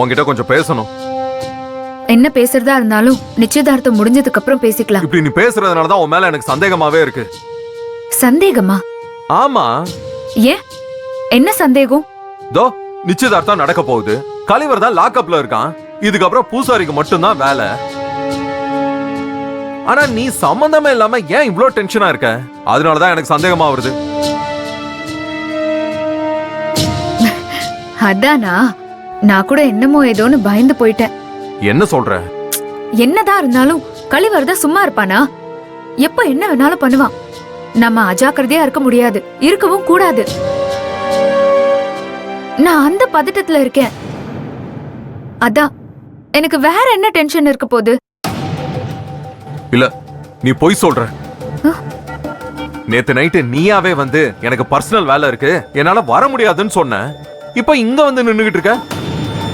உன்கிட்ட கொஞ்சம் பேசணும். என்ன பேசுறதா இருந்தாலும் நிச்சயதார்த்தம் முடிஞ்சதுக்கு அப்புறம் பேசிக்கலாம். இப்படி நீ பேசுறதுனாலதான் உன் மேல எனக்கு சந்தேகமாவே இருக்கு. சந்தேகமா? ஆமா. ஏன், என்ன சந்தேகம்? தோ நிச்சயதார்த்தம் நடக்க போகுது. கலிவர் தான் லாக்அப்ல இருக்கான். இதுக்கப்புறம் பூசாரிக்கு மட்டும்தான் வேலை. ஆனா நீ சம்பந்தமே இல்லாம ஏன் இவ்ளோ டென்ஷனா இருக்க? அதனாலதான் எனக்கு சந்தேகமா வருது. அதானா, நான் கூட என்னமோ ஏதோன்னு பயந்து போயிட்டேன். என்ன சொல்ற? என்னதான் இருந்தாலும் கலிவர் தான் சும்மா இருப்பானா? எப்ப என்ன வேணாலும் பண்ணுவான். நம்ம அஜாக்கிரதையா இருக்க முடியாது, இருக்கவும் கூடாது. நான் அந்த பதட்டத்துல இருக்கேன். அதான் எனக்கு வேற என்ன டென்ஷன் இருக்க போகுது? இல்ல, நீ பொய் சொல்ற. நேத்து நைட்டு நீயாவே வந்து எனக்கு பர்சனல் வேலை இருக்கு, என்னால வர முடியாதுன்னு சொன்ன. இப்ப இங்க வந்து நின்னுகிட்டு இருக்க.